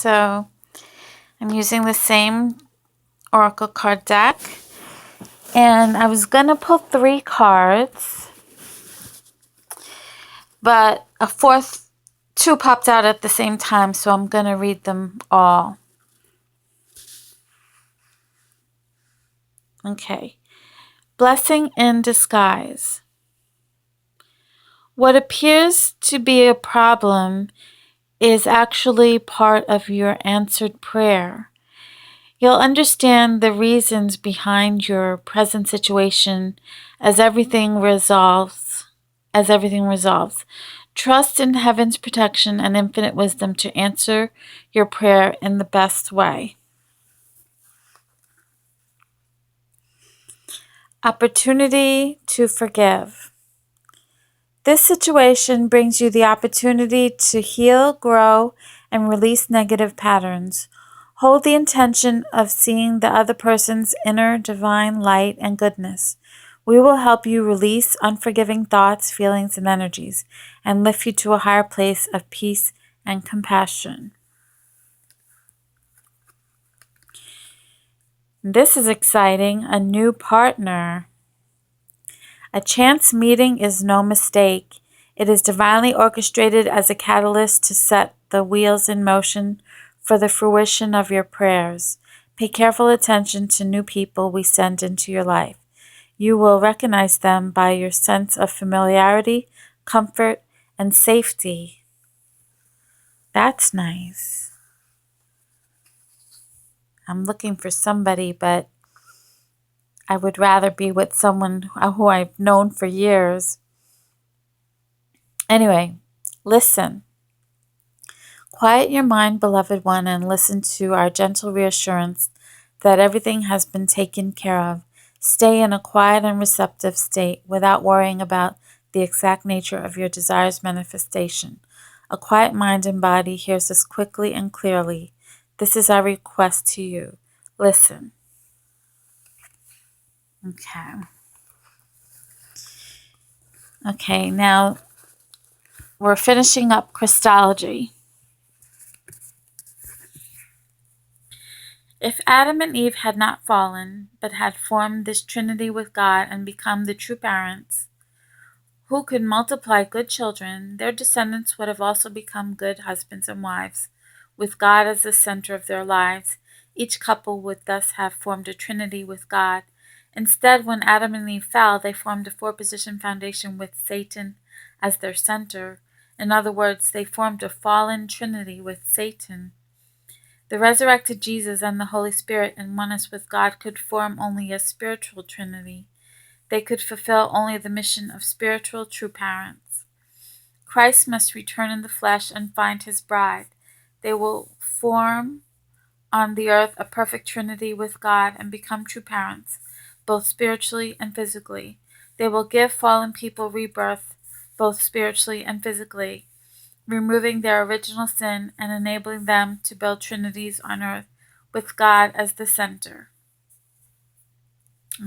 So I'm using the same Oracle card deck. And I was going to pull 3 cards, but a fourth, 2 popped out at the same time, so I'm going to read them all. Okay. Blessing in disguise. What appears to be a problem is actually part of your answered prayer. You'll understand the reasons behind your present situation as everything resolves. Trust in heaven's protection and infinite wisdom to answer your prayer in the best way. Opportunity to forgive. This situation brings you the opportunity to heal, grow, and release negative patterns. Hold the intention of seeing the other person's inner divine light and goodness. We will help you release unforgiving thoughts, feelings, and energies, and lift you to a higher place of peace and compassion. This is exciting. A new partner. A chance meeting is no mistake. It is divinely orchestrated as a catalyst to set the wheels in motion for the fruition of your prayers. Pay careful attention to new people we send into your life. You will recognize them by your sense of familiarity, comfort, and safety. That's nice. I'm looking for somebody, but I would rather be with someone who I've known for years. Anyway, listen. Quiet your mind, beloved one, and listen to our gentle reassurance that everything has been taken care of. Stay in a quiet and receptive state without worrying about the exact nature of your desire's manifestation. A quiet mind and body hears us quickly and clearly. This is our request to you. Listen. Okay, now we're finishing up Christology. If Adam and Eve had not fallen, but had formed this trinity with God and become the true parents, who could multiply good children, their descendants would have also become good husbands and wives, with God as the center of their lives. Each couple would thus have formed a trinity with God. Instead, when Adam and Eve fell, they formed a 4-position foundation with Satan as their center. In other words, they formed a fallen trinity with Satan. The resurrected Jesus and the Holy Spirit in oneness with God could form only a spiritual trinity. They could fulfill only the mission of spiritual true parents. Christ must return in the flesh and find his bride. They will form on the earth a perfect trinity with God and become true parents, both spiritually and physically. They will give fallen people rebirth, both spiritually and physically, removing their original sin and enabling them to build trinities on earth with God as the center.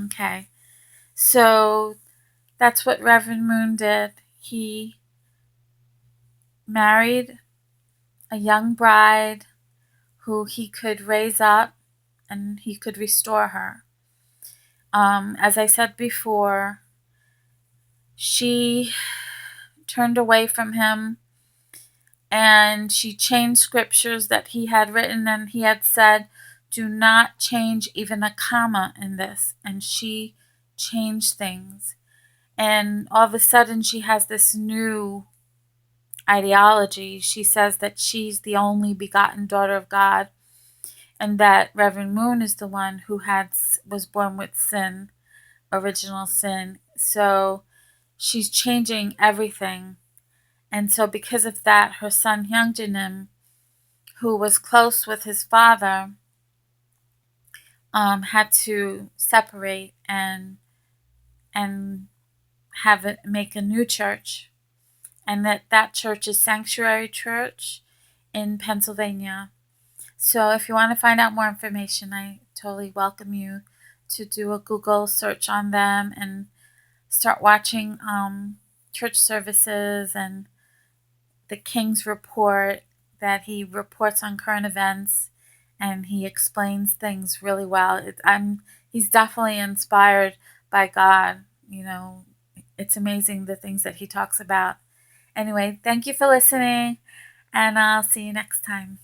Okay, so that's what Reverend Moon did. He married a young bride who he could raise up and he could restore her. As I said before, she turned away from him and she changed scriptures that he had written, and he had said, do not change even a comma in this. And she changed things. And all of a sudden she has this new ideology. She says that she's the only begotten daughter of God, and that Reverend Moon is the one who was born with sin, original sin. So she's changing everything. And so because of that, her son Hyungjinim, who was close with his father, had to separate and make a new church. And that church is Sanctuary Church in Pennsylvania. So if you want to find out more information, I totally welcome you to do a Google search on them and start watching church services and the King's Report. that he reports on current events and he explains things really well. He's definitely inspired by God. It's amazing the things that he talks about. Anyway, thank you for listening, and I'll see you next time.